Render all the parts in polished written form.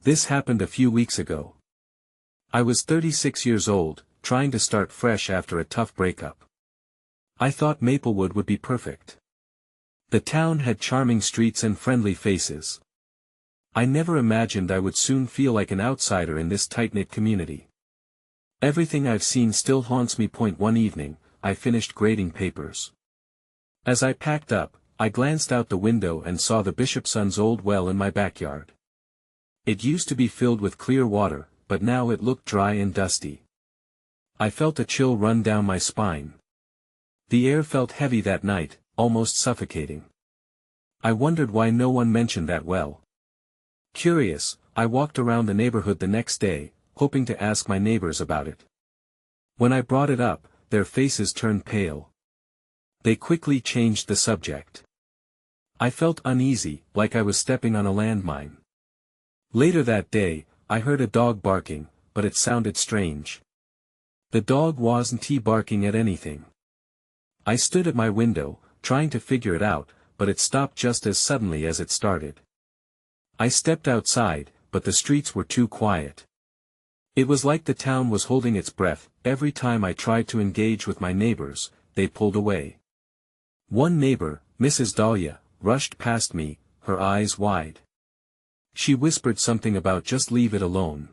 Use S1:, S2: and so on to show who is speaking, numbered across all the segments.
S1: This happened a few weeks ago. I was 36 years old, trying to start fresh after a tough breakup. I thought Maplewood would be perfect. The town had charming streets and friendly faces. I never imagined I would soon feel like an outsider in this tight-knit community. Everything I've seen still haunts me. One evening, I finished grading papers. As I packed up, I glanced out the window and saw the Bishopsons' old well in my backyard. It used to be filled with clear water, but now it looked dry and dusty. I felt a chill run down my spine. The air felt heavy that night, almost suffocating. I wondered why no one mentioned that well. Curious, I walked around the neighborhood the next day, hoping to ask my neighbors about it. When I brought it up, their faces turned pale. They quickly changed the subject. I felt uneasy, like I was stepping on a landmine. Later that day, I heard a dog barking, but it sounded strange. The dog wasn't barking at anything. I stood at my window, trying to figure it out, but it stopped just as suddenly as it started. I stepped outside, but the streets were too quiet. It was like the town was holding its breath. Every time I tried to engage with my neighbors, they pulled away. One neighbor, Mrs. Dahlia, rushed past me, her eyes wide. She whispered something about just leave it alone.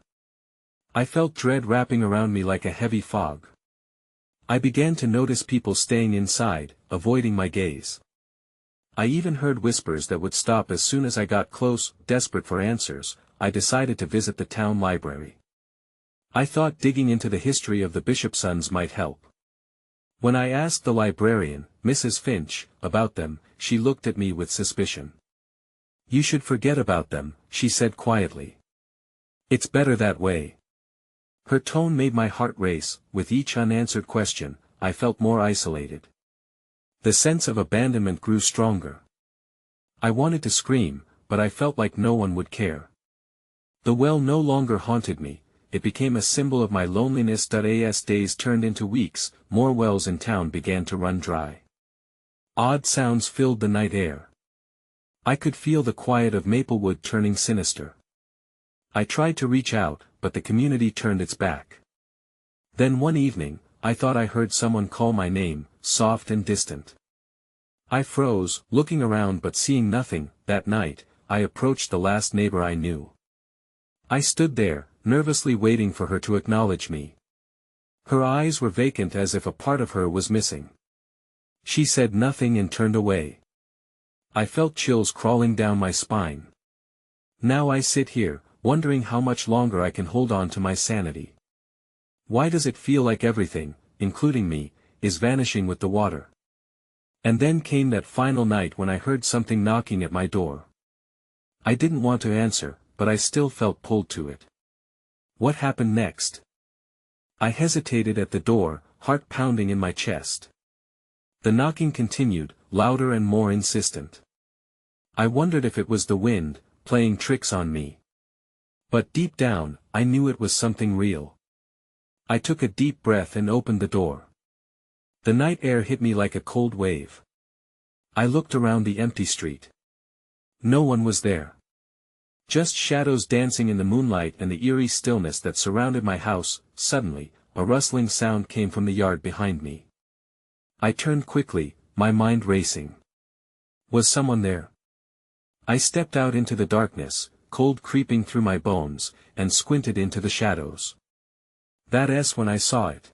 S1: I felt dread wrapping around me like a heavy fog. I began to notice people staying inside, avoiding my gaze. I even heard whispers that would stop as soon as I got close. Desperate for answers, I decided to visit the town library. I thought digging into the history of the Bishopsons might help. When I asked the librarian, Mrs. Finch, about them, she looked at me with suspicion. "You should forget about them," she said quietly. "It's better that way." Her tone made my heart race. With each unanswered question, I felt more isolated. The sense of abandonment grew stronger. I wanted to scream, but I felt like no one would care. The well no longer haunted me, it became a symbol of my loneliness. As days turned into weeks, more wells in town began to run dry. Odd sounds filled the night air. I could feel the quiet of Maplewood turning sinister. I tried to reach out, but the community turned its back. Then one evening, I thought I heard someone call my name, soft and distant. I froze, looking around but seeing nothing. That night, I approached the last neighbor I knew. I stood there, nervously waiting for her to acknowledge me. Her eyes were vacant as if a part of her was missing. She said nothing and turned away. I felt chills crawling down my spine. Now I sit here, wondering how much longer I can hold on to my sanity. Why does it feel like everything, including me, is vanishing with the water? And then came that final night when I heard something knocking at my door. I didn't want to answer, but I still felt pulled to it. What happened next? I hesitated at the door, heart pounding in my chest. The knocking continued, louder and more insistent. I wondered if it was the wind, playing tricks on me. But deep down, I knew it was something real. I took a deep breath and opened the door. The night air hit me like a cold wave. I looked around the empty street. No one was there. Just shadows dancing in the moonlight and the eerie stillness that surrounded my house. Suddenly, a rustling sound came from the yard behind me. I turned quickly, my mind racing. Was someone there? I stepped out into the darkness, cold creeping through my bones, and squinted into the shadows. That's when I saw it.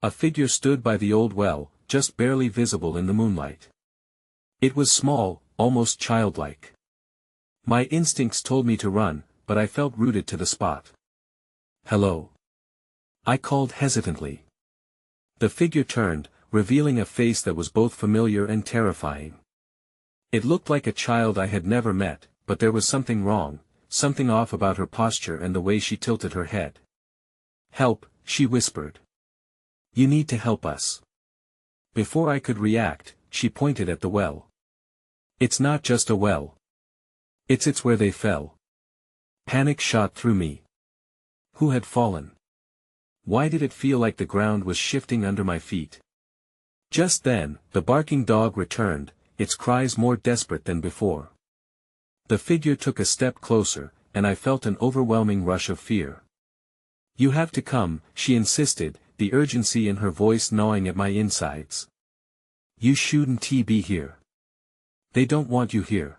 S1: A figure stood by the old well, just barely visible in the moonlight. It was small, almost childlike. My instincts told me to run, but I felt rooted to the spot. "Hello?" I called hesitantly. The figure turned, revealing a face that was both familiar and terrifying. It looked like a child I had never met, but there was something wrong, something off about her posture and the way she tilted her head. "Help," she whispered. "You need to help us." Before I could react, she pointed at the well. "It's not just a well. It's where they fell." Panic shot through me. Who had fallen? Why did it feel like the ground was shifting under my feet? Just then, the barking dog returned, its cries more desperate than before. The figure took a step closer, and I felt an overwhelming rush of fear. "You have to come," she insisted, the urgency in her voice gnawing at my insides. "You shouldn't be here. They don't want you here."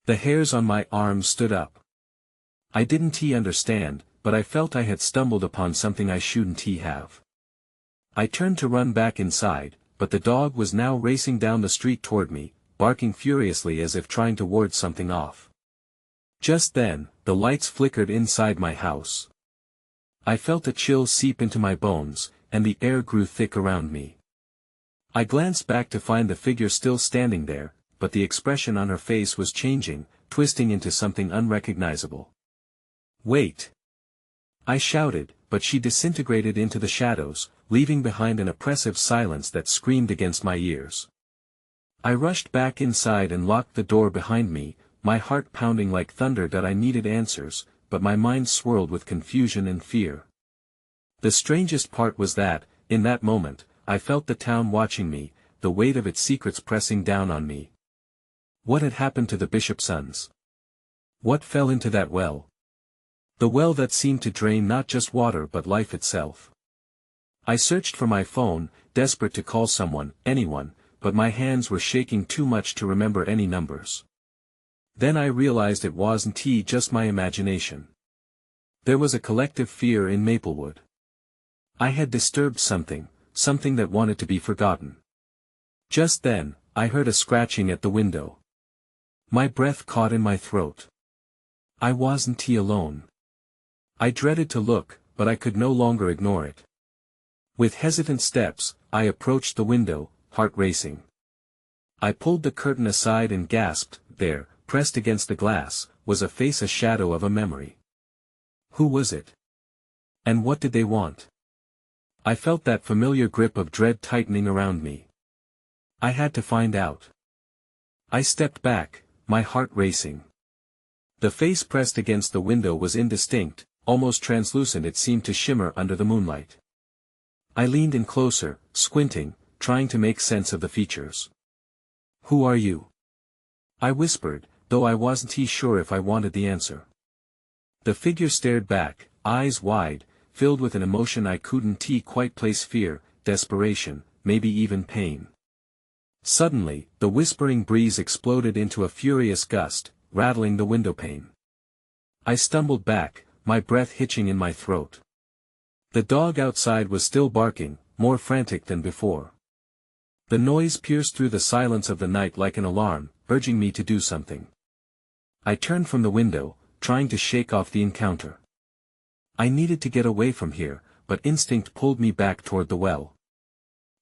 S1: The hairs on my arms stood up. I didn't understand, but I felt I had stumbled upon something I shouldn't have. I turned to run back inside, but the dog was now racing down the street toward me, barking furiously as if trying to ward something off. Just then, the lights flickered inside my house. I felt a chill seep into my bones, and the air grew thick around me. I glanced back to find the figure still standing there, but the expression on her face was changing, twisting into something unrecognizable. "Wait!" I shouted, but she disintegrated into the shadows, leaving behind an oppressive silence that screamed against my ears. I rushed back inside and locked the door behind me, my heart pounding like thunder that I needed answers, but my mind swirled with confusion and fear. The strangest part was that, in that moment, I felt the town watching me, the weight of its secrets pressing down on me. What had happened to the Bishopsons? What fell into that well? The well that seemed to drain not just water but life itself. I searched for my phone, desperate to call someone, anyone, but my hands were shaking too much to remember any numbers. Then I realized it wasn't just my imagination. There was a collective fear in Maplewood. I had disturbed something that wanted to be forgotten. Just then, I heard a scratching at the window. My breath caught in my throat. I wasn't alone. I dreaded to look, but I could no longer ignore it. With hesitant steps, I approached the window, heart racing. I pulled the curtain aside and gasped. There, pressed against the glass, was a face, a shadow of a memory. Who was it? And what did they want? I felt that familiar grip of dread tightening around me. I had to find out. I stepped back, my heart racing. The face pressed against the window was indistinct, almost translucent. It seemed to shimmer under the moonlight. I leaned in closer, squinting, trying to make sense of the features. "Who are you?" I whispered, though I wasn't sure if I wanted the answer. The figure stared back, eyes wide, filled with an emotion I couldn't quite place: fear, desperation, maybe even pain. Suddenly, the whispering breeze exploded into a furious gust, rattling the windowpane. I stumbled back, my breath hitching in my throat. The dog outside was still barking, more frantic than before. The noise pierced through the silence of the night like an alarm, urging me to do something. I turned from the window, trying to shake off the encounter. I needed to get away from here, but instinct pulled me back toward the well.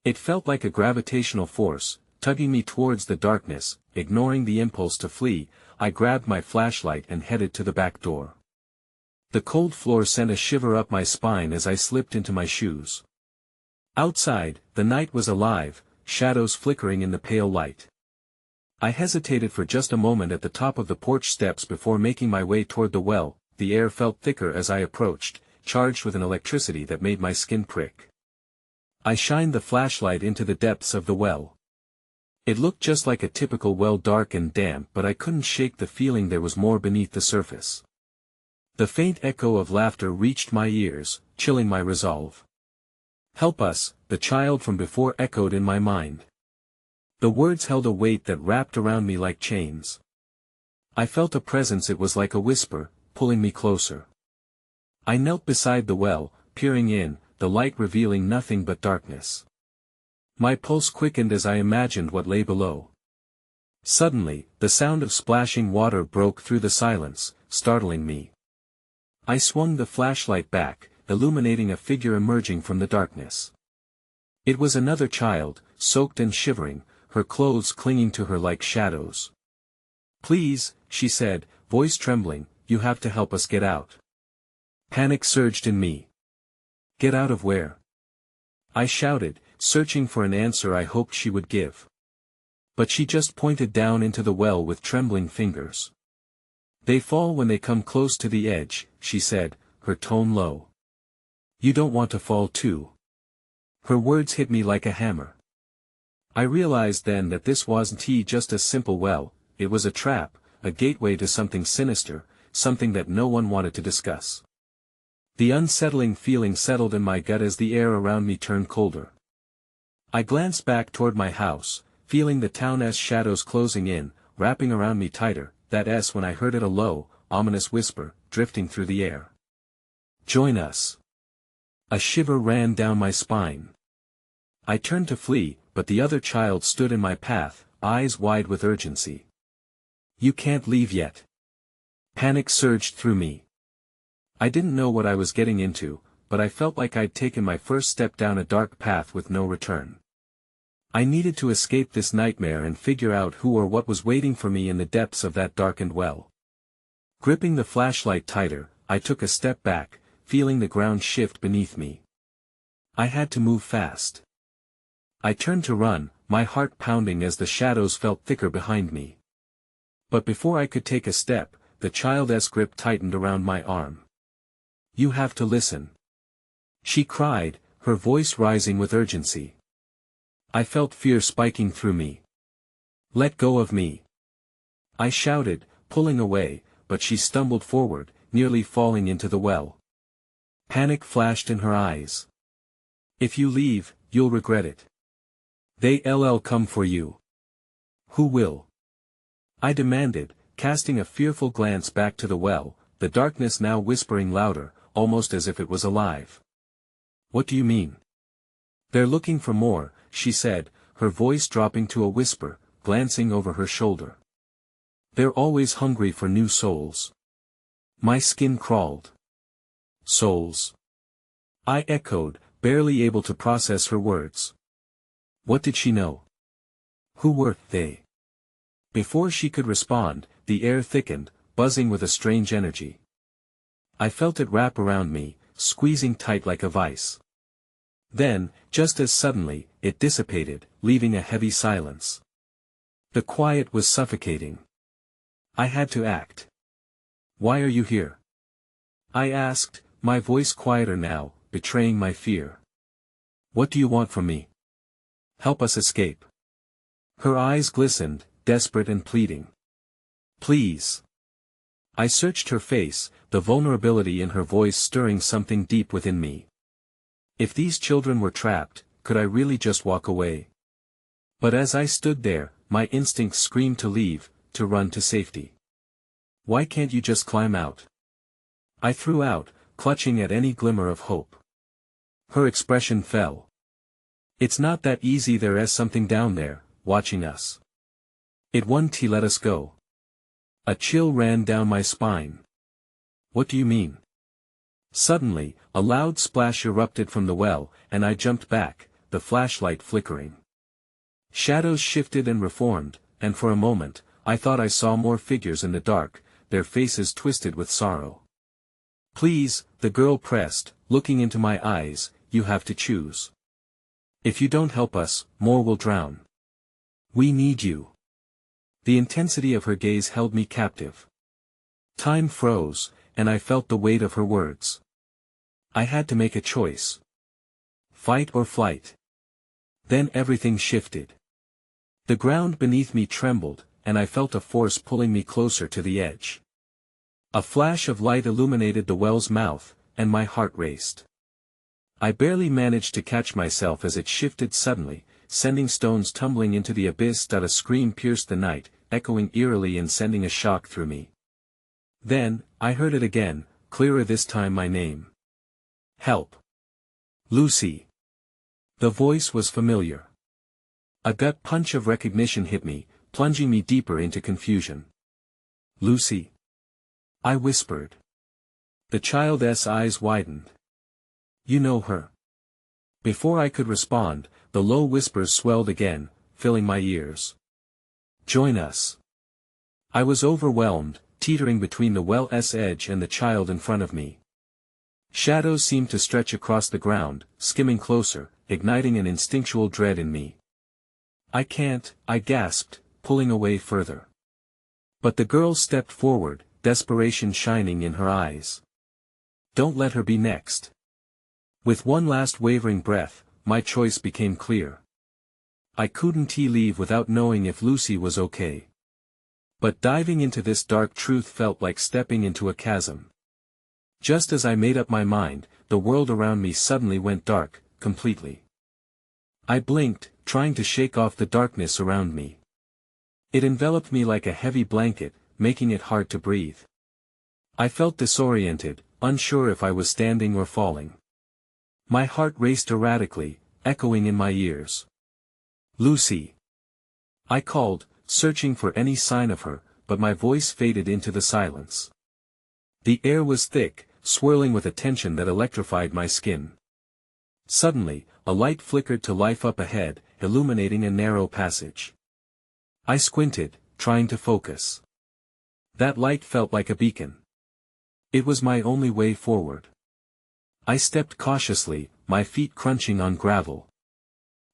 S1: It felt like a gravitational force, tugging me towards the darkness. Ignoring the impulse to flee, I grabbed my flashlight and headed to the back door. The cold floor sent a shiver up my spine as I slipped into my shoes. Outside, the night was alive, shadows flickering in the pale light. I hesitated for just a moment at the top of the porch steps before making my way toward the well. The air felt thicker as I approached, charged with an electricity that made my skin prick. I shined the flashlight into the depths of the well. It looked just like a typical well, dark and damp, but I couldn't shake the feeling there was more beneath the surface. The faint echo of laughter reached my ears, chilling my resolve. "Help us," the child from before echoed in my mind. The words held a weight that wrapped around me like chains. I felt a presence. It was like a whisper, pulling me closer. I knelt beside the well, peering in, the light revealing nothing but darkness. My pulse quickened as I imagined what lay below. Suddenly, the sound of splashing water broke through the silence, startling me. I swung the flashlight back, illuminating a figure emerging from the darkness. It was another child, soaked and shivering, her clothes clinging to her like shadows. "Please," she said, voice trembling, "you have to help us get out." Panic surged in me. "Get out of where?" I shouted, searching for an answer I hoped she would give. But she just pointed down into the well with trembling fingers. "They fall when they come close to the edge," she said, her tone low. "You don't want to fall too." Her words hit me like a hammer. I realized then that this wasn't just a simple well, it was a trap, a gateway to something sinister, something that no one wanted to discuss. The unsettling feeling settled in my gut as the air around me turned colder. I glanced back toward my house, feeling the town's shadows closing in, wrapping around me tighter, that S when I heard it, a low, ominous whisper, drifting through the air. "Join us." A shiver ran down my spine. I turned to flee, but the other child stood in my path, eyes wide with urgency. "You can't leave yet." Panic surged through me. I didn't know what I was getting into, but I felt like I'd taken my first step down a dark path with no return. I needed to escape this nightmare and figure out who or what was waiting for me in the depths of that darkened well. Gripping the flashlight tighter, I took a step back, feeling the ground shift beneath me. I had to move fast. I turned to run, my heart pounding as the shadows felt thicker behind me. But before I could take a step, the child's grip tightened around my arm. "You have to listen," she cried, her voice rising with urgency. I felt fear spiking through me. "Let go of me," I shouted, pulling away, but she stumbled forward, nearly falling into the well. Panic flashed in her eyes. "If you leave, you'll regret it. They'll come for you." "Who will?" I demanded, casting a fearful glance back to the well, the darkness now whispering louder, almost as if it was alive. "What do you mean?" "They're looking for more," she said, her voice dropping to a whisper, glancing over her shoulder. "They're always hungry for new souls." My skin crawled. "Souls?" I echoed, barely able to process her words. What did she know? Who were they? Before she could respond, the air thickened, buzzing with a strange energy. I felt it wrap around me, squeezing tight like a vice. Then, just as suddenly, it dissipated, leaving a heavy silence. The quiet was suffocating. I had to act. "Why are you here?" I asked, my voice quieter now, betraying my fear. "What do you want from me?" "Help us escape." Her eyes glistened, desperate and pleading. "Please." I searched her face, the vulnerability in her voice stirring something deep within me. If these children were trapped, could I really just walk away? But as I stood there, my instincts screamed to leave, to run to safety. "Why can't you just climb out?" I threw out, clutching at any glimmer of hope. Her expression fell. "It's not that easy. There's something down there, watching us. It won't let us go." A chill ran down my spine. "What do you mean?" Suddenly, a loud splash erupted from the well, and I jumped back, the flashlight flickering. Shadows shifted and reformed, and for a moment, I thought I saw more figures in the dark, their faces twisted with sorrow. "Please," the girl pressed, looking into my eyes, "you have to choose. If you don't help us, more will drown. We need you." The intensity of her gaze held me captive. Time froze, and I felt the weight of her words. I had to make a choice. Fight or flight. Then everything shifted. The ground beneath me trembled, and I felt a force pulling me closer to the edge. A flash of light illuminated the well's mouth, and my heart raced. I barely managed to catch myself as it shifted suddenly, sending stones tumbling into the abyss. A scream pierced the night, echoing eerily and sending a shock through me. Then, I heard it again, clearer this time, my name. "Help. Lucy." The voice was familiar. A gut punch of recognition hit me, plunging me deeper into confusion. "Lucy?" I whispered. The child's eyes widened. "You know her?" Before I could respond, the low whispers swelled again, filling my ears. "Join us." I was overwhelmed, teetering between the well's edge and the child in front of me. Shadows seemed to stretch across the ground, skimming closer, igniting an instinctual dread in me. "I can't," I gasped, pulling away further. But the girl stepped forward, desperation shining in her eyes. "Don't let her be next." With one last wavering breath, my choice became clear. I couldn't leave without knowing if Lucy was okay. But diving into this dark truth felt like stepping into a chasm. Just as I made up my mind, the world around me suddenly went dark, completely. I blinked, trying to shake off the darkness around me. It enveloped me like a heavy blanket, making it hard to breathe. I felt disoriented, unsure if I was standing or falling. My heart raced erratically, echoing in my ears. "Lucy!" I called, searching for any sign of her, but my voice faded into the silence. The air was thick, swirling with a tension that electrified my skin. Suddenly, a light flickered to life up ahead, illuminating a narrow passage. I squinted, trying to focus. That light felt like a beacon. It was my only way forward. I stepped cautiously, my feet crunching on gravel.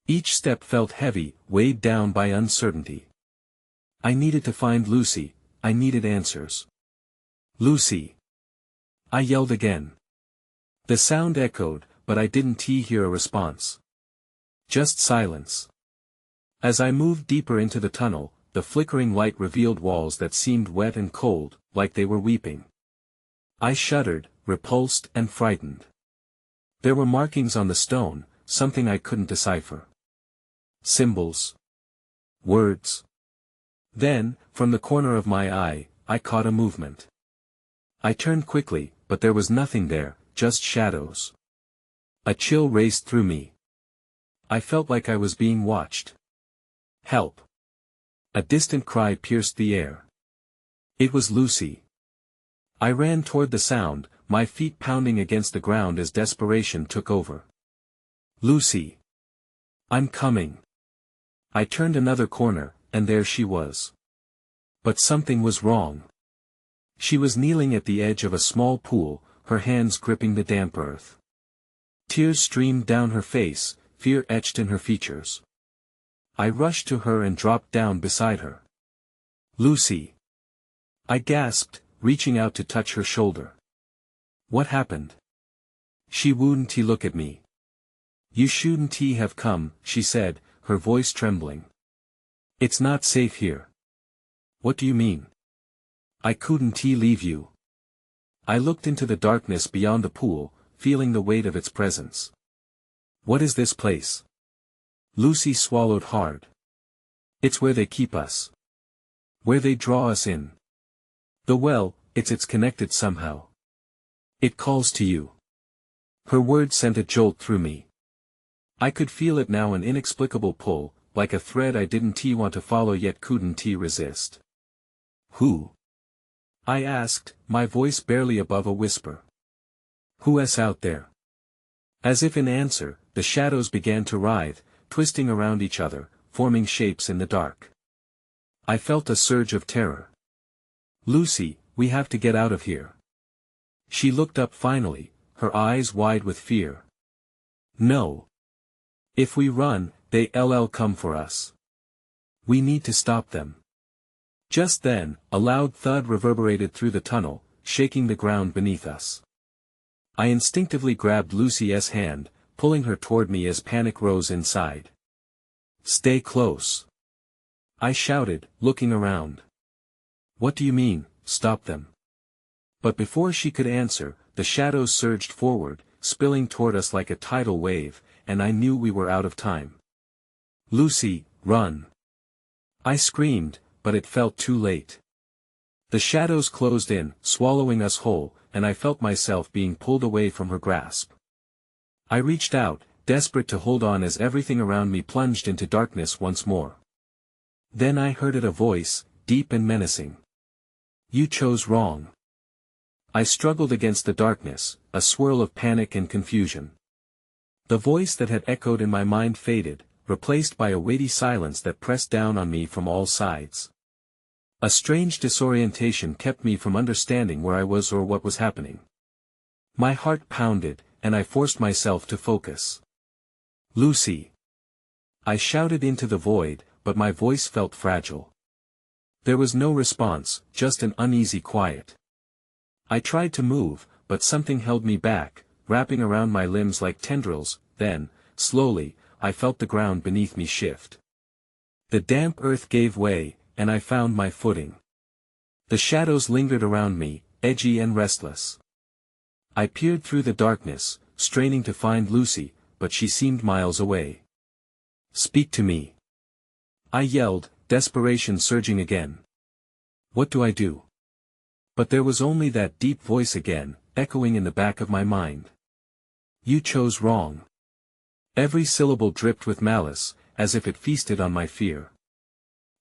S1: Each step felt heavy, weighed down by uncertainty. I needed to find Lucy, I needed answers. "Lucy!" I yelled again. The sound echoed, but I didn't hear a response. Just silence. As I moved deeper into the tunnel, the flickering light revealed walls that seemed wet and cold, like they were weeping. I shuddered, repulsed and frightened. There were markings on the stone, something I couldn't decipher. Symbols. Words. Then, from the corner of my eye, I caught a movement. I turned quickly, but there was nothing there, just shadows. A chill raced through me. I felt like I was being watched. "Help!" A distant cry pierced the air. It was Lucy. I ran toward the sound, my feet pounding against the ground as desperation took over. "Lucy! I'm coming!" I turned another corner, and there she was. But something was wrong. She was kneeling at the edge of a small pool, her hands gripping the damp earth. Tears streamed down her face, fear etched in her features. I rushed to her and dropped down beside her. "Lucy!" I gasped, reaching out to touch her shoulder. "What happened?" She wouldn't look at me. "You shouldn't have come," she said, her voice trembling. "It's not safe here." "What do you mean?" "I couldn't leave you." I looked into the darkness beyond the pool, feeling the weight of its presence. "What is this place?" Lucy swallowed hard. "It's where they keep us. Where they draw us in. The well, it's connected somehow. It calls to you." Her words sent a jolt through me. I could feel it now, an inexplicable pull, like a thread I didn't want to follow yet couldn't resist. "Who?" I asked, my voice barely above a whisper. "Who's out there?" As if in answer, the shadows began to writhe, twisting around each other, forming shapes in the dark. I felt a surge of terror. "Lucy, we have to get out of here." She looked up finally, her eyes wide with fear. "No. If we run, they'll come for us. We need to stop them." Just then, a loud thud reverberated through the tunnel, shaking the ground beneath us. I instinctively grabbed Lucy's hand, pulling her toward me as panic rose inside. "Stay close!" I shouted, looking around. "What do you mean, stop them?" But before she could answer, the shadows surged forward, spilling toward us like a tidal wave, and I knew we were out of time. "Lucy, run!" I screamed, but it felt too late. The shadows closed in, swallowing us whole, and I felt myself being pulled away from her grasp. I reached out, desperate to hold on as everything around me plunged into darkness once more. Then I heard a voice, deep and menacing. "You chose wrong." I struggled against the darkness, a swirl of panic and confusion. The voice that had echoed in my mind faded, replaced by a weighty silence that pressed down on me from all sides. A strange disorientation kept me from understanding where I was or what was happening. My heart pounded, and I forced myself to focus. "Lucy!" I shouted into the void, but my voice felt fragile. There was no response, just an uneasy quiet. I tried to move, but something held me back, wrapping around my limbs like tendrils. Then, slowly, I felt the ground beneath me shift. The damp earth gave way, and I found my footing. The shadows lingered around me, edgy and restless. I peered through the darkness, straining to find Lucy, but she seemed miles away. "Speak to me," I yelled, desperation surging again. "What do I do?" But there was only that deep voice again, echoing in the back of my mind. "You chose wrong." Every syllable dripped with malice, as if it feasted on my fear.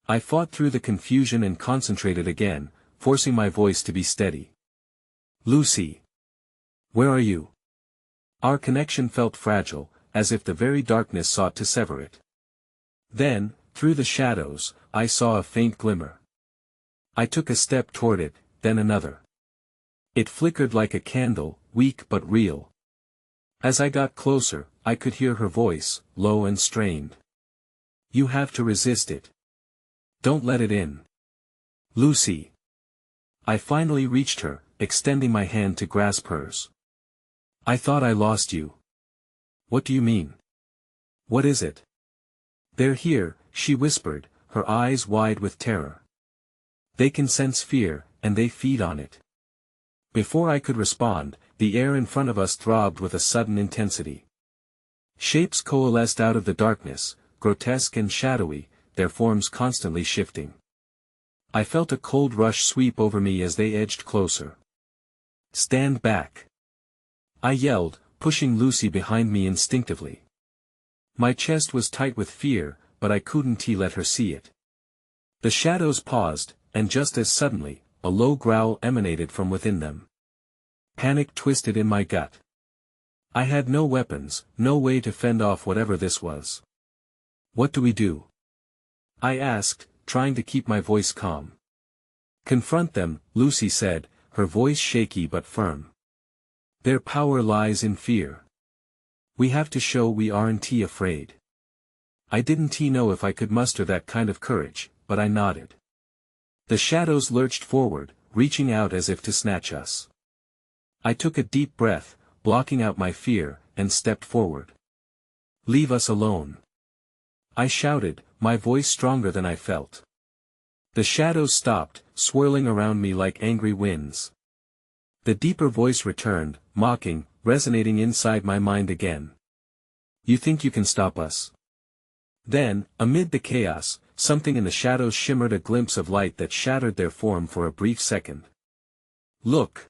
S1: I fought through the confusion and concentrated again, forcing my voice to be steady. "Lucy. Where are you?" Our connection felt fragile, as if the very darkness sought to sever it. Then, through the shadows, I saw a faint glimmer. I took a step toward it, then another. It flickered like a candle, weak but real. As I got closer, I could hear her voice, low and strained. "You have to resist it. Don't let it in. Lucy." I finally reached her, extending my hand to grasp hers. "I thought I lost you." "What do you mean? What is it?" "They're here," she whispered, her eyes wide with terror. "They can sense fear, and they feed on it." Before I could respond, the air in front of us throbbed with a sudden intensity. Shapes coalesced out of the darkness, grotesque and shadowy, their forms constantly shifting. I felt a cold rush sweep over me as they edged closer. "Stand back!" I yelled, pushing Lucy behind me instinctively. My chest was tight with fear, but I couldn't let her see it. The shadows paused, and just as suddenly, a low growl emanated from within them. Panic twisted in my gut. I had no weapons, no way to fend off whatever this was. "What do we do?" I asked, trying to keep my voice calm. "Confront them," Lucy said, her voice shaky but firm. "Their power lies in fear. We have to show we aren't afraid." I didn't know if I could muster that kind of courage, but I nodded. The shadows lurched forward, reaching out as if to snatch us. I took a deep breath, blocking out my fear, and stepped forward. "Leave us alone," I shouted, my voice stronger than I felt. The shadows stopped, swirling around me like angry winds. The deeper voice returned, mocking, resonating inside my mind again. "You think you can stop us?" Then, amid the chaos, something in the shadows shimmered, a glimpse of light that shattered their form for a brief second. "Look!"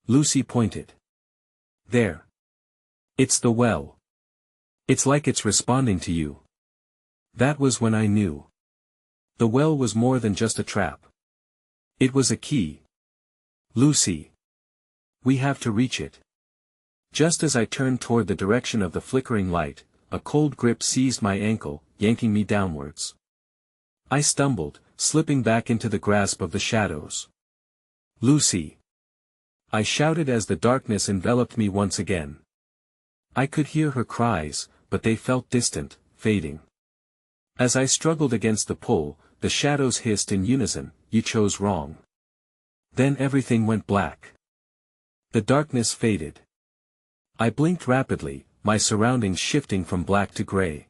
S1: Lucy pointed. "There. It's the well. It's like it's responding to you." That was when I knew. The well was more than just a trap. It was a key. "Lucy. We have to reach it." Just as I turned toward the direction of the flickering light, a cold grip seized my ankle, yanking me downwards. I stumbled, slipping back into the grasp of the shadows. "Lucy!" I shouted as the darkness enveloped me once again. I could hear her cries, but they felt distant, fading. As I struggled against the pull, the shadows hissed in unison, "You chose wrong." Then everything went black. The darkness faded. I blinked rapidly, my surroundings shifting from black to gray.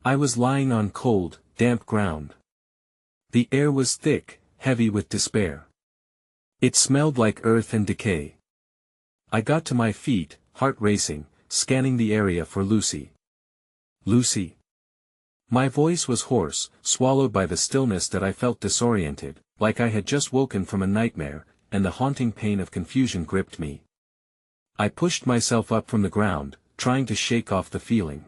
S1: I was lying on cold, damp ground. The air was thick, heavy with despair. It smelled like earth and decay. I got to my feet, heart racing, scanning the area for Lucy. "Lucy?" My voice was hoarse, swallowed by the stillness that I felt disoriented, like I had just woken from a nightmare, and the haunting pain of confusion gripped me. I pushed myself up from the ground, trying to shake off the feeling.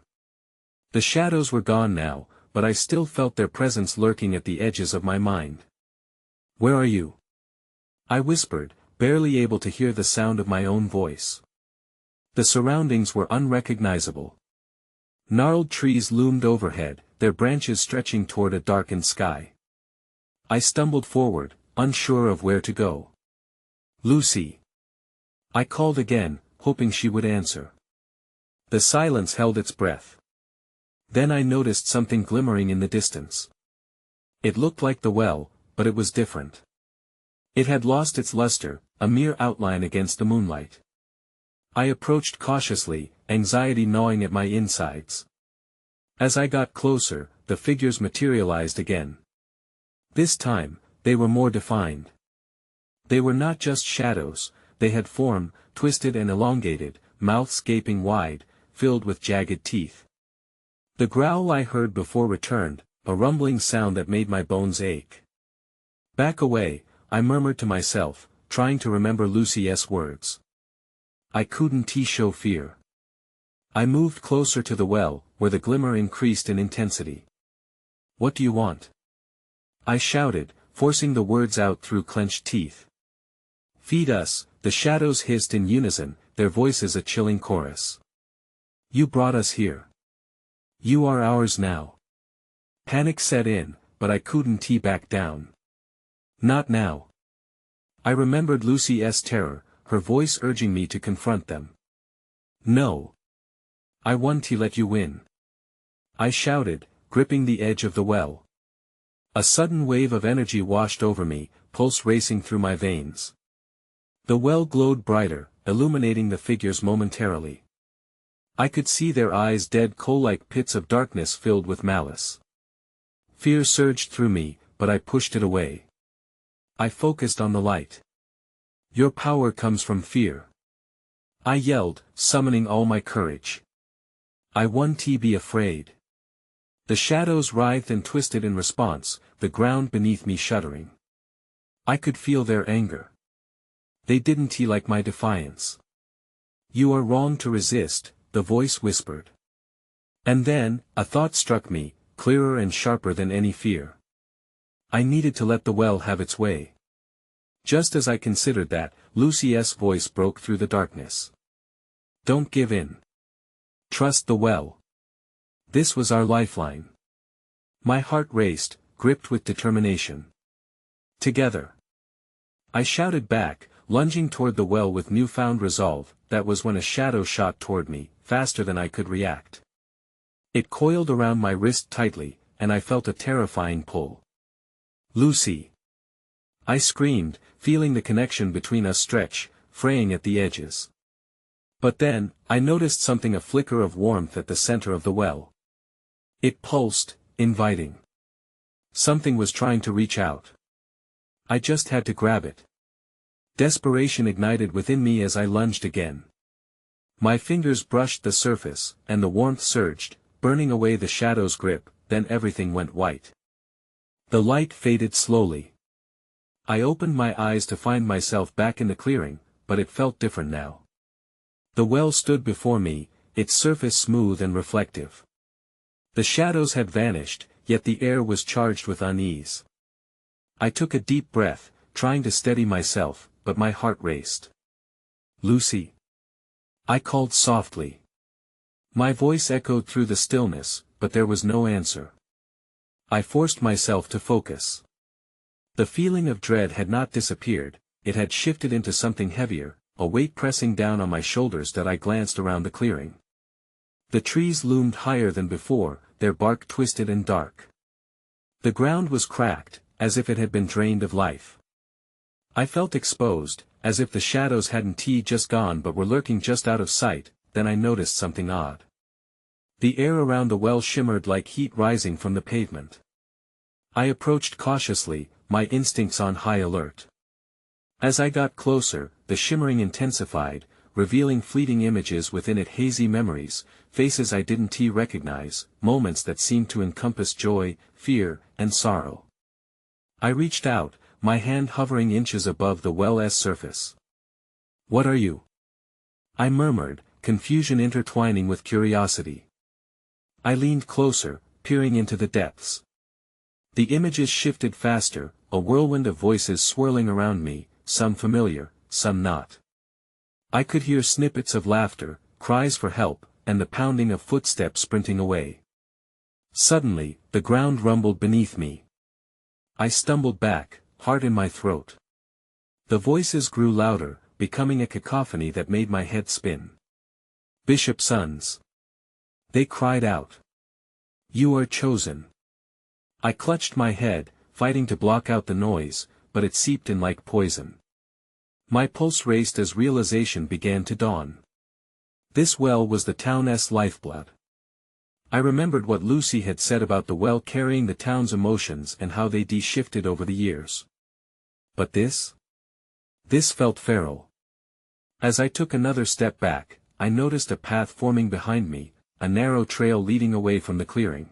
S1: The shadows were gone now, but I still felt their presence lurking at the edges of my mind. "Where are you?" I whispered, barely able to hear the sound of my own voice. The surroundings were unrecognizable. Gnarled trees loomed overhead, their branches stretching toward a darkened sky. I stumbled forward, unsure of where to go. "Lucy!" I called again, hoping she would answer. The silence held its breath. Then I noticed something glimmering in the distance. It looked like the well, but it was different. It had lost its luster, a mere outline against the moonlight. I approached cautiously, anxiety gnawing at my insides. As I got closer, the figures materialized again. This time, they were more defined. They were not just shadows, they had form, twisted and elongated, mouths gaping wide, filled with jagged teeth. The growl I heard before returned, a rumbling sound that made my bones ache. "Back away," I murmured to myself, trying to remember Lucy's words. I couldn't show fear. I moved closer to the well, where the glimmer increased in intensity. "What do you want?" I shouted, forcing the words out through clenched teeth. "Feed us," the shadows hissed in unison, their voices a chilling chorus. "You brought us here. You are ours now." Panic set in, but I couldn't back down. Not now. I remembered Lucy's terror, her voice urging me to confront them. "No. I want to let you win." I shouted, gripping the edge of the well. A sudden wave of energy washed over me, pulse racing through my veins. The well glowed brighter, illuminating the figures momentarily. I could see their eyes, dead coal-like pits of darkness filled with malice. Fear surged through me, but I pushed it away. I focused on the light. "Your power comes from fear," I yelled, summoning all my courage. "I want to be afraid." The shadows writhed and twisted in response, the ground beneath me shuddering. I could feel their anger. They didn't like my defiance. "You are wrong to resist," the voice whispered. And then, a thought struck me, clearer and sharper than any fear. I needed to let the well have its way. Just as I considered that, Lucy's voice broke through the darkness. "Don't give in. Trust the well. This was our lifeline." My heart raced, gripped with determination. "Together." I shouted back, lunging toward the well with newfound resolve. That was when a shadow shot toward me, faster than I could react. It coiled around my wrist tightly, and I felt a terrifying pull. "Lucy!" I screamed, feeling the connection between us stretch, fraying at the edges. But then, I noticed something, a flicker of warmth at the center of the well. It pulsed, inviting. Something was trying to reach out. I just had to grab it. Desperation ignited within me as I lunged again. My fingers brushed the surface, and the warmth surged, burning away the shadow's grip, then everything went white. The light faded slowly. I opened my eyes to find myself back in the clearing, but it felt different now. The well stood before me, its surface smooth and reflective. The shadows had vanished, yet the air was charged with unease. I took a deep breath, trying to steady myself, but my heart raced. "Lucy!" I called softly. My voice echoed through the stillness, but there was no answer. I forced myself to focus. The feeling of dread had not disappeared, it had shifted into something heavier, a weight pressing down on my shoulders. That I glanced around the clearing. The trees loomed higher than before, their bark twisted and dark. The ground was cracked, as if it had been drained of life. I felt exposed, as if the shadows hadn't just gone but were lurking just out of sight. Then I noticed something odd. The air around the well shimmered like heat rising from the pavement. I approached cautiously, my instincts on high alert. As I got closer, the shimmering intensified, revealing fleeting images within it, hazy memories, faces I didn't recognize, moments that seemed to encompass joy, fear, and sorrow. I reached out, my hand hovering inches above the well's surface. "What are you?" I murmured, confusion intertwining with curiosity. I leaned closer, peering into the depths. The images shifted faster, a whirlwind of voices swirling around me, some familiar, some not. I could hear snippets of laughter, cries for help, and the pounding of footsteps sprinting away. Suddenly, the ground rumbled beneath me. I stumbled back, heart in my throat. The voices grew louder, becoming a cacophony that made my head spin. "Bishopsons!" They cried out. "You are chosen." I clutched my head, fighting to block out the noise, but it seeped in like poison. My pulse raced as realization began to dawn. This well was the town's lifeblood. I remembered what Lucy had said about the well carrying the town's emotions and how they shifted over the years. But this? This felt feral. As I took another step back, I noticed a path forming behind me, a narrow trail leading away from the clearing.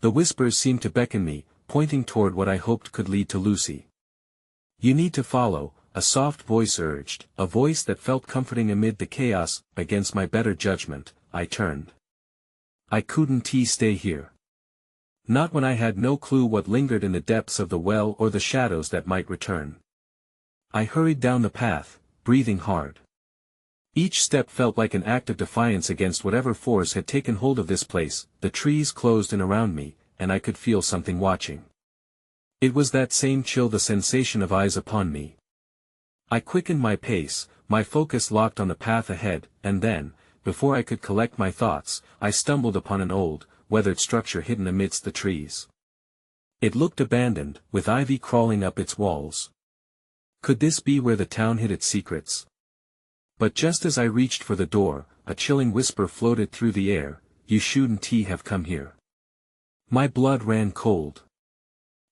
S1: The whispers seemed to beckon me, pointing toward what I hoped could lead to Lucy. "You need to follow," a soft voice urged, a voice that felt comforting amid the chaos. Against my better judgment, I turned. I couldn't stay here. Not when I had no clue what lingered in the depths of the well or the shadows that might return. I hurried down the path, breathing hard. Each step felt like an act of defiance against whatever force had taken hold of this place. The trees closed in around me, and I could feel something watching. It was that same chill, the sensation of eyes upon me. I quickened my pace, my focus locked on the path ahead, and then, before I could collect my thoughts, I stumbled upon an old, weathered structure hidden amidst the trees. It looked abandoned, with ivy crawling up its walls. Could this be where the town hid its secrets? But just as I reached for the door, a chilling whisper floated through the air, "You shouldn't have come here." My blood ran cold.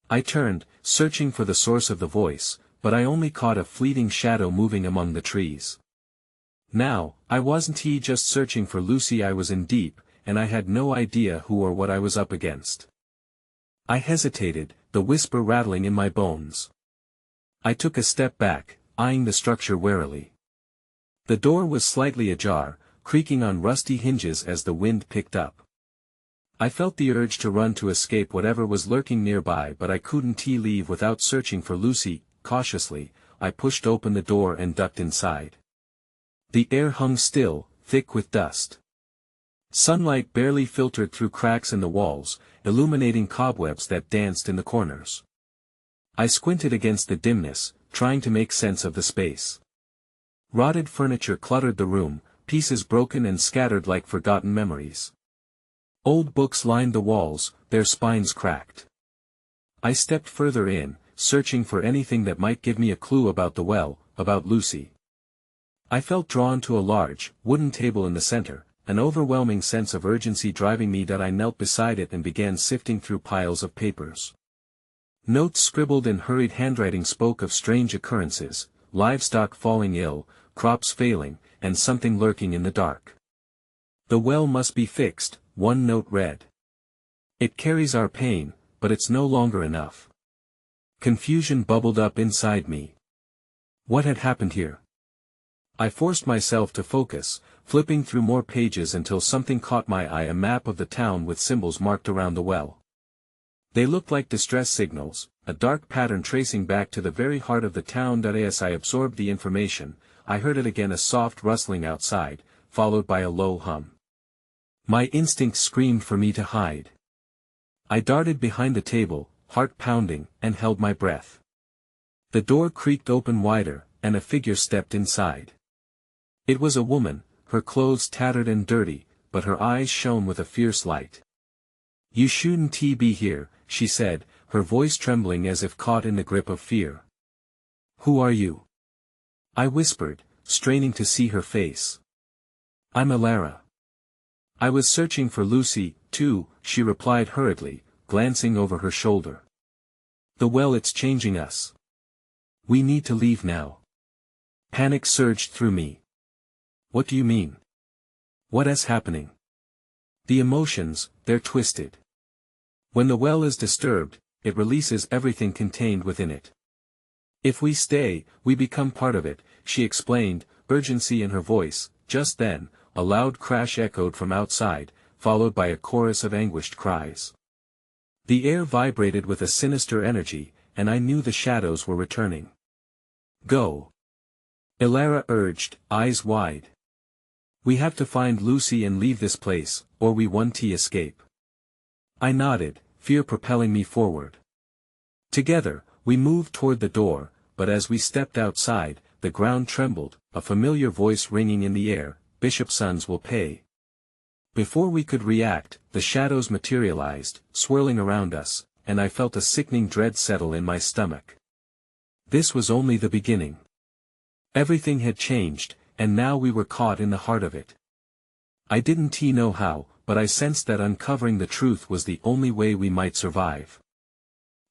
S1: I turned, searching for the source of the voice, but I only caught a fleeting shadow moving among the trees. Now, I wasn't just searching for Lucy, I was in deep, and I had no idea who or what I was up against. I hesitated, the whisper rattling in my bones. I took a step back, eyeing the structure warily. The door was slightly ajar, creaking on rusty hinges as the wind picked up. I felt the urge to run to escape whatever was lurking nearby, but I couldn't leave without searching for Lucy. Cautiously, I pushed open the door and ducked inside. The air hung still, thick with dust. Sunlight barely filtered through cracks in the walls, illuminating cobwebs that danced in the corners. I squinted against the dimness, trying to make sense of the space. Rotted furniture cluttered the room, pieces broken and scattered like forgotten memories. Old books lined the walls, their spines cracked. I stepped further in, searching for anything that might give me a clue about the well, about Lucy. I felt drawn to a large, wooden table in the center, an overwhelming sense of urgency driving me that I knelt beside it and began sifting through piles of papers. Notes scribbled in hurried handwriting spoke of strange occurrences, livestock falling ill, crops failing, and something lurking in the dark. "The well must be fixed," one note read. "It carries our pain, but it's no longer enough." Confusion bubbled up inside me. What had happened here? I forced myself to focus, flipping through more pages until something caught my eye, a map of the town with symbols marked around the well. They looked like distress signals, a dark pattern tracing back to the very heart of the town. As I absorbed the information, I heard it again, a soft rustling outside, followed by a low hum. My instinct screamed for me to hide. I darted behind the table, heart pounding, and held my breath. The door creaked open wider, and a figure stepped inside. It was a woman, her clothes tattered and dirty, but her eyes shone with a fierce light. "You shouldn't be here," she said, her voice trembling as if caught in the grip of fear. "Who are you?" I whispered, straining to see her face. "I'm Alara." "I was searching for Lucy, too," she replied hurriedly, glancing over her shoulder. "The well, it's changing us. We need to leave now." Panic surged through me. "What do you mean? What is happening?" "The emotions, they're twisted. When the well is disturbed, it releases everything contained within it. If we stay, we become part of it," she explained, urgency in her voice. Just then, a loud crash echoed from outside, followed by a chorus of anguished cries. The air vibrated with a sinister energy, and I knew the shadows were returning. "Go," Alara urged, eyes wide. "We have to find Lucy and leave this place, or we won't escape." I nodded, fear propelling me forward. Together, we moved toward the door, but as we stepped outside, the ground trembled, a familiar voice ringing in the air, "Bishopsons will pay." Before we could react, the shadows materialized, swirling around us, and I felt a sickening dread settle in my stomach. This was only the beginning. Everything had changed, and now we were caught in the heart of it. I didn't know how, but I sensed that uncovering the truth was the only way we might survive.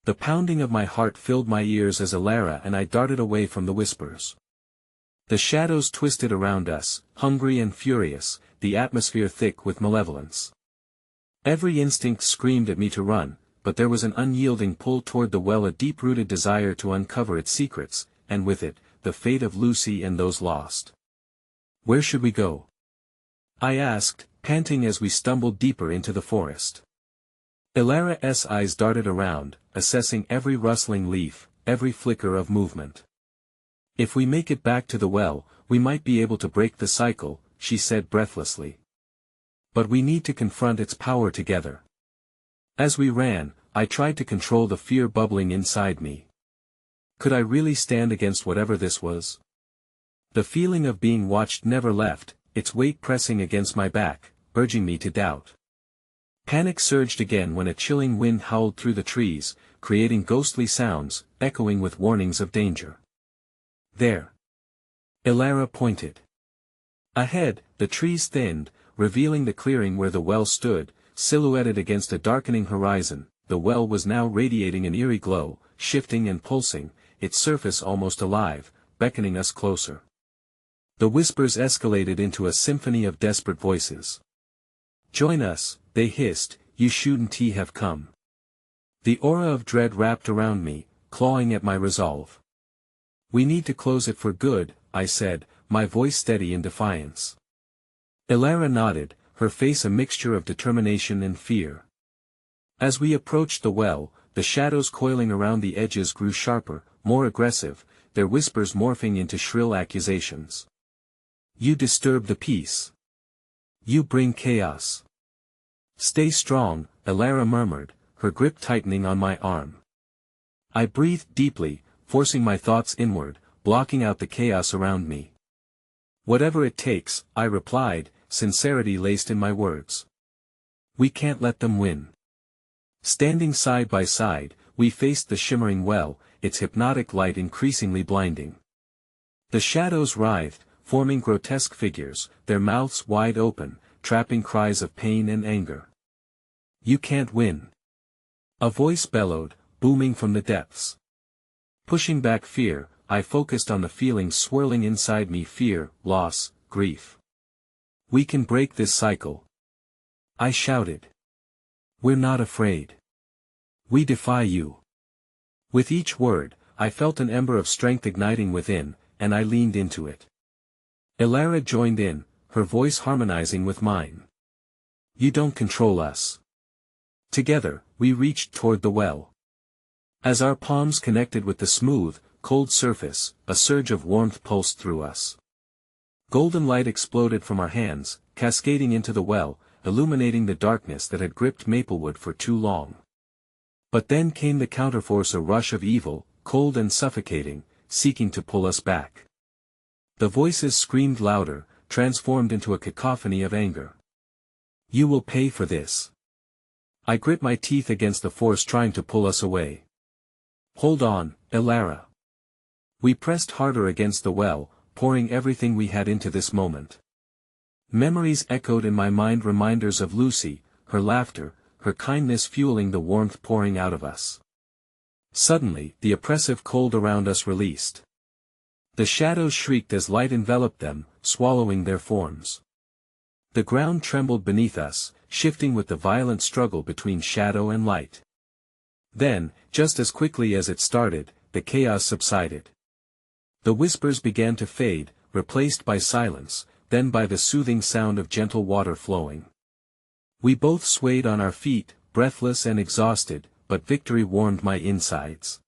S1: The pounding of my heart filled my ears as Elara and I darted away from the whispers. The shadows twisted around us, hungry and furious, the atmosphere thick with malevolence. Every instinct screamed at me to run, but there was an unyielding pull toward the well, a deep-rooted desire to uncover its secrets, and with it, the fate of Lucy and those lost. Where should we go? I asked, panting as we stumbled deeper into the forest. Elara's eyes darted around, assessing every rustling leaf, every flicker of movement. If we make it back to the well, we might be able to break the cycle, she said breathlessly. But we need to confront its power together. As we ran, I tried to control the fear bubbling inside me. Could I really stand against whatever this was? The feeling of being watched never left, its weight pressing against my back, urging me to doubt. Panic surged again when a chilling wind howled through the trees, creating ghostly sounds, echoing with warnings of danger. There. Elara pointed. Ahead, the trees thinned, revealing the clearing where the well stood, silhouetted against a darkening horizon. The well was now radiating an eerie glow, shifting and pulsing, its surface almost alive, beckoning us closer. The whispers escalated into a symphony of desperate voices. "Join us," they hissed, "you shouldn't have come." The aura of dread wrapped around me, clawing at my resolve. "We need to close it for good," I said, my voice steady in defiance. Elara nodded, her face a mixture of determination and fear. As we approached the well, the shadows coiling around the edges grew sharper, more aggressive, their whispers morphing into shrill accusations. "You disturb the peace. You bring chaos." "Stay strong," Elara murmured, her grip tightening on my arm. I breathed deeply, forcing my thoughts inward, blocking out the chaos around me. "Whatever it takes," I replied, sincerity laced in my words. "We can't let them win." Standing side by side, we faced the shimmering well, its hypnotic light increasingly blinding. The shadows writhed, forming grotesque figures, their mouths wide open, trapping cries of pain and anger. "You can't win." A voice bellowed, booming from the depths. Pushing back fear, I focused on the feelings swirling inside me: fear, loss, grief. "We can break this cycle," I shouted. "We're not afraid. We defy you." With each word, I felt an ember of strength igniting within, and I leaned into it. Elara joined in, her voice harmonizing with mine. "You don't control us." Together, we reached toward the well. As our palms connected with the smooth, cold surface, a surge of warmth pulsed through us. Golden light exploded from our hands, cascading into the well, illuminating the darkness that had gripped Maplewood for too long. But then came the counterforce, a rush of evil, cold and suffocating, seeking to pull us back. The voices screamed louder, transformed into a cacophony of anger. "You will pay for this." I grit my teeth against the force trying to pull us away. "Hold on, Elara." We pressed harder against the well, pouring everything we had into this moment. Memories echoed in my mind, reminders of Lucy, her laughter, her kindness fueling the warmth pouring out of us. Suddenly, the oppressive cold around us released. The shadows shrieked as light enveloped them, swallowing their forms. The ground trembled beneath us, shifting with the violent struggle between shadow and light. Then, just as quickly as it started, the chaos subsided. The whispers began to fade, replaced by silence, then by the soothing sound of gentle water flowing. We both swayed on our feet, breathless and exhausted, but victory warmed my insides.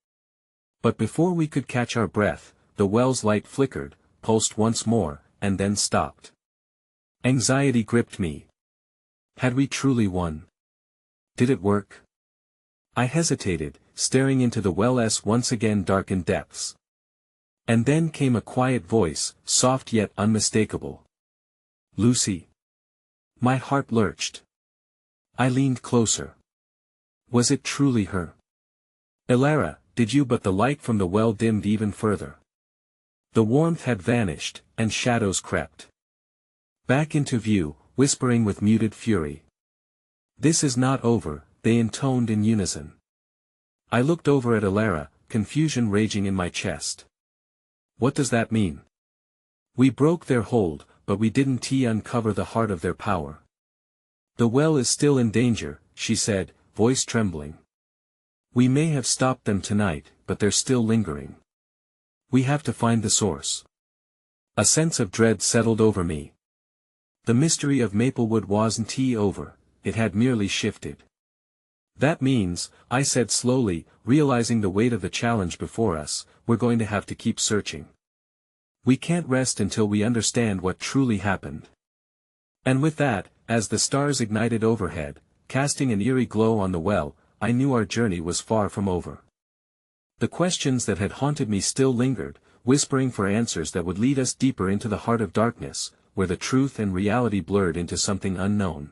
S1: But before we could catch our breath, the well's light flickered, pulsed once more, and then stopped. Anxiety gripped me. Had we truly won? Did it work? I hesitated, staring into the well's once again darkened depths. And then came a quiet voice, soft yet unmistakable. "Lucy." My heart lurched. I leaned closer. Was it truly her? "Elara, did you?" But the light from the well dimmed even further. The warmth had vanished, and shadows crept back into view, whispering with muted fury. "This is not over," they intoned in unison. I looked over at Alara, confusion raging in my chest. What does that mean? We broke their hold, but we didn't uncover the heart of their power. The well is still in danger, she said, voice trembling. We may have stopped them tonight, but they're still lingering. We have to find the source. A sense of dread settled over me. The mystery of Maplewood wasn't over, it had merely shifted. That means, I said slowly, realizing the weight of the challenge before us, we're going to have to keep searching. We can't rest until we understand what truly happened. And with that, as the stars ignited overhead, casting an eerie glow on the well, I knew our journey was far from over. The questions that had haunted me still lingered, whispering for answers that would lead us deeper into the heart of darkness, where the truth and reality blurred into something unknown.